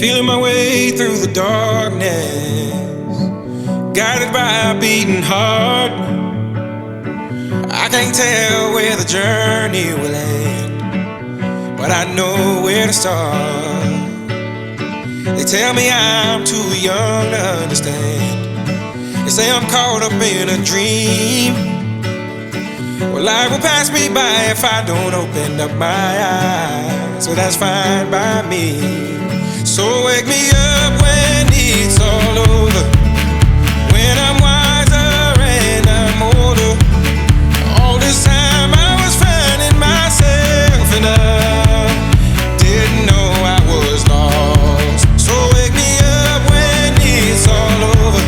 Feeling my way through the darkness, guided by a beating heart. I can't tell where the journey will end, but I know where to start. They tell me I'm too young to understand. They say I'm caught up in a dream. Well, life will pass me by if I don't open up my eyes, so that's fine by me. So wake me up when it's all over, when I'm wiser and I'm older. All this time I was finding myself and I didn't know I was lost. So wake me up when it's all over,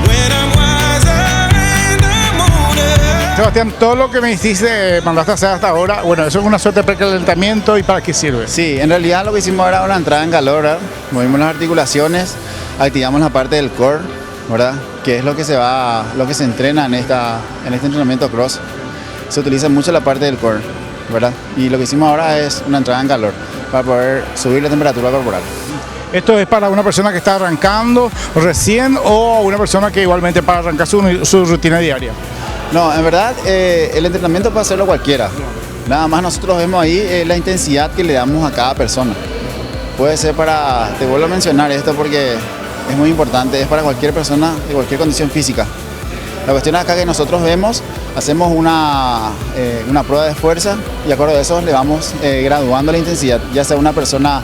when I'm wiser and I'm older. Sebastián, todo lo que me hiciste, mandaste a hacer hasta ahora, bueno, eso es una suerte de precalentamiento. ¿Y para qué sirve? Sí, en realidad lo que hicimos era una entrada en calor, ¿verdad? Movimos las articulaciones, activamos la parte del core, ¿verdad? Que es lo que se entrena en este entrenamiento cross. Se utiliza mucho la parte del core, ¿verdad? Y lo que hicimos ahora es una entrada en calor para poder subir la temperatura corporal. ¿Esto es para una persona que está arrancando recién o una persona que igualmente para arrancar su rutina diaria? No, en verdad el entrenamiento puede hacerlo cualquiera. Nada más nosotros vemos ahí la intensidad que le damos a cada persona. Puede ser te vuelvo a mencionar esto porque es muy importante, es para cualquier persona de cualquier condición física. La cuestión acá que nosotros vemos, hacemos una prueba de fuerza y de acuerdo a eso le vamos graduando la intensidad, ya sea una persona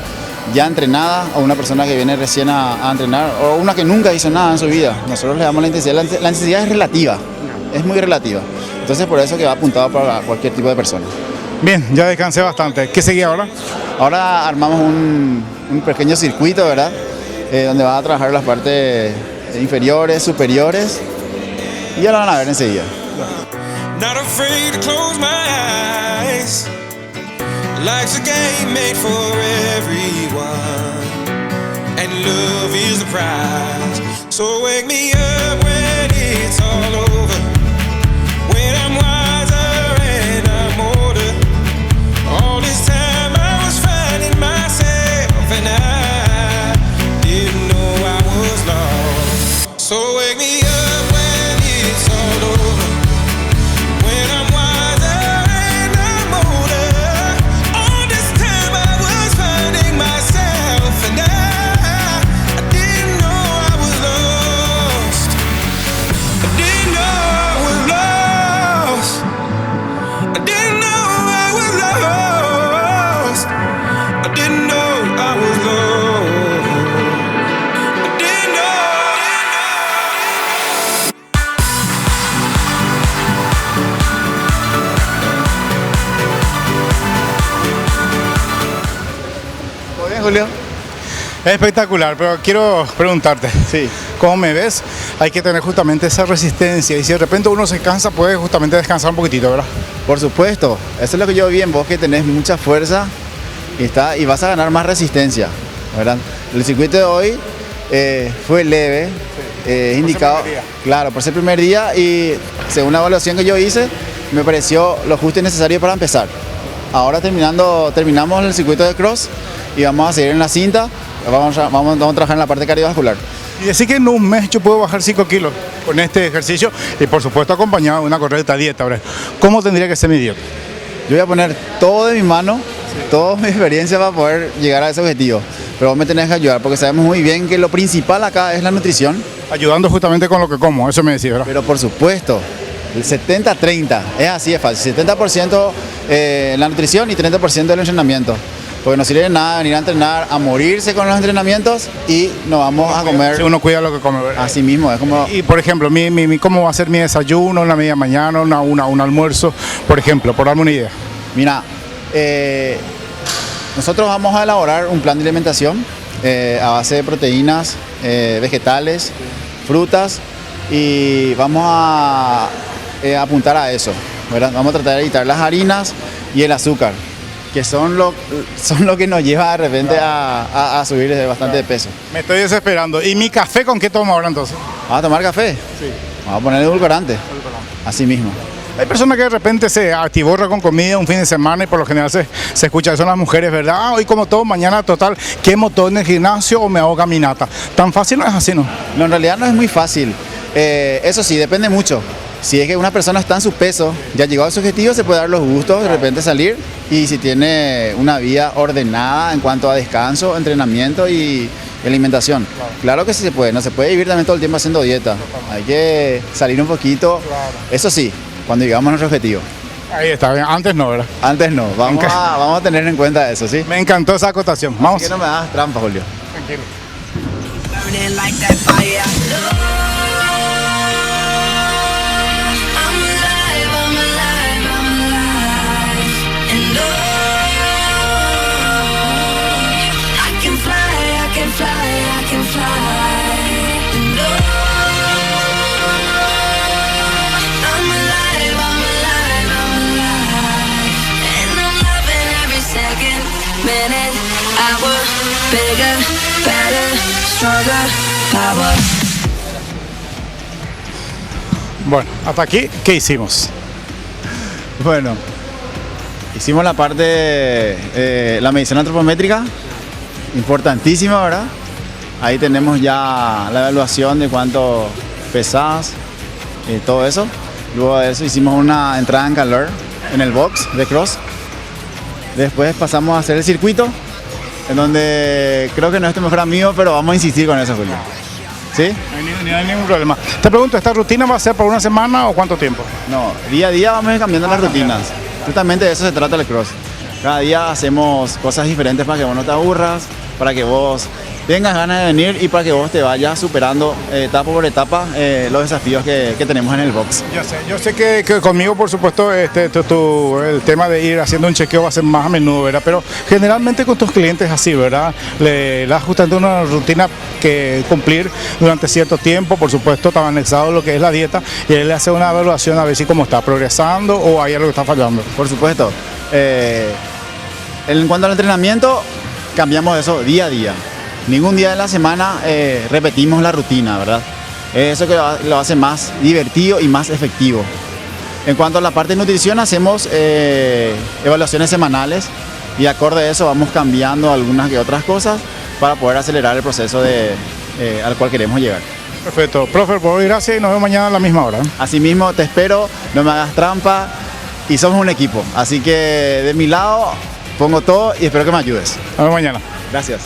ya entrenada o una persona que viene recién a entrenar o una que nunca hizo nada en su vida. Nosotros le damos la intensidad. La intensidad es relativa, es muy relativa. Entonces por eso que va apuntado para cualquier tipo de persona. Bien, ya descansé bastante. ¿Qué seguía ahora? Ahora armamos un pequeño circuito, ¿verdad? Donde va a trabajar las partes inferiores, superiores y ya lo van a ver enseguida. Not afraid to close my eyes. Life's a game made for everyone, and love is the prize. So wake me up when it's all over, when I'm wiser and I'm older. All this time I was finding myself and I didn't know I was lost. So wake me up when it's all over, when I'm wiser and I'm older. All this time I was finding myself and I didn't know I was lost. I didn't know I was lost. I didn't know I was lost. I didn't know I was lost. I didn't know. ¿Todo bien, Julio? Es espectacular, pero quiero preguntarte. Sí. ¿Cómo me ves? Hay que tener justamente esa resistencia y si de repente uno se cansa, puede justamente descansar un poquitito, ¿verdad? Por supuesto, eso es lo que yo vi en vos, que tenés mucha fuerza y vas a ganar más resistencia, ¿verdad? El circuito de hoy fue leve, indicado, primer día. claro, por ser primer día y según la evaluación que yo hice, me pareció lo justo y necesario para empezar. Ahora terminamos el circuito de cross y vamos a seguir en la cinta, vamos a trabajar en la parte cardiovascular. Y decir que en un mes yo puedo bajar 5 kilos con este ejercicio y por supuesto acompañado de una correcta dieta, ¿verdad? ¿Cómo tendría que ser mi dieta? Yo voy a poner todo de mi mano, toda mi experiencia para poder llegar a ese objetivo. Pero vos me tenés que ayudar porque sabemos muy bien que lo principal acá es la nutrición. Ayudando justamente con lo que como, eso me decía, ¿verdad? Pero por supuesto, el 70-30, es así de fácil. 70% la nutrición y 30% el entrenamiento. Porque no sirve de nada venir a entrenar, a morirse con los entrenamientos y nos vamos a comer. Si uno cuida lo que come, ¿verdad? Así mismo, es como... Y por ejemplo, ¿cómo va a ser mi desayuno, una media mañana, un almuerzo? Por ejemplo, por darme una idea. Mira, nosotros vamos a elaborar un plan de alimentación a base de proteínas, vegetales, frutas y vamos a apuntar a eso, ¿verdad? Vamos a tratar de evitar las harinas y el azúcar, que son lo que nos lleva de repente a subir bastante de peso. Me estoy desesperando. ¿Y mi café con qué tomo ahora entonces? ¿Vamos a tomar café? Sí. Vamos a poner edulcorante. Así mismo. Hay personas que de repente se atiborra con comida un fin de semana y por lo general se escucha, son las mujeres, ¿verdad? Ah, hoy como todo, mañana total, quemo todo en el gimnasio o me hago caminata. ¿Tan fácil no es así, no? No, en realidad no es muy fácil. Eso sí, depende mucho. Si es que una persona está en su peso, ya llegó a su objetivo, se puede dar los gustos, de repente salir. Y si tiene una vida ordenada en cuanto a descanso, entrenamiento y alimentación. Claro que sí se puede, no se puede vivir también todo el tiempo haciendo dieta. Hay que salir un poquito. Eso sí, cuando llegamos a nuestro objetivo. Ahí está, bien. Antes no, ¿verdad? Antes no, vamos a tener en cuenta eso, ¿sí? Me encantó esa acotación. Vamos. Así que no me hagas trampa, Julio. Tranquilo. Burning like that fire. I'm alive, I'm alive, I'm alive. And I can fly, I can fly, I can fly. And I'm alive, I'm alive, I'm alive. And I'm loving every second, minute, hour, bigger, better, stronger, power. Bueno, hasta aquí, ¿qué hicimos? Bueno, hicimos la parte, la medición antropométrica, importantísima, ¿verdad? Ahí tenemos ya la evaluación de cuánto pesas, todo eso. Luego de eso hicimos una entrada en calor en el box de cross. Después pasamos a hacer el circuito, en donde creo que no es tu mejor amigo, pero vamos a insistir con eso, Julio. ¿Sí? No hay ningún problema. Te pregunto, ¿esta rutina va a ser por una semana o cuánto tiempo? No, día a día vamos a ir cambiando las rutinas. Justamente de eso se trata el cross. Cada día hacemos cosas diferentes para que vos no te aburras, para que vos tengas ganas de venir y para que vos te vayas superando etapa por etapa los desafíos que tenemos en el box. Yo sé que conmigo, por supuesto, el tema de ir haciendo un chequeo va a ser más a menudo, ¿verdad? Pero generalmente con tus clientes es así, ¿verdad? Le das justamente una rutina que cumplir durante cierto tiempo, por supuesto, está anexado lo que es la dieta y él le hace una evaluación a ver si cómo está progresando o hay algo que está fallando. Por supuesto. En cuanto al entrenamiento, cambiamos eso día a día. Ningún día de la semana repetimos la rutina, ¿verdad? Eso que lo hace más divertido y más efectivo. En cuanto a la parte de nutrición, hacemos evaluaciones semanales y acorde a eso vamos cambiando algunas que otras cosas para poder acelerar el proceso al cual queremos llegar. Perfecto. Profe, por hoy gracias y nos vemos mañana a la misma hora. Asimismo, te espero, no me hagas trampa y somos un equipo. Así que de mi lado pongo todo y espero que me ayudes. Nos vemos mañana. Gracias.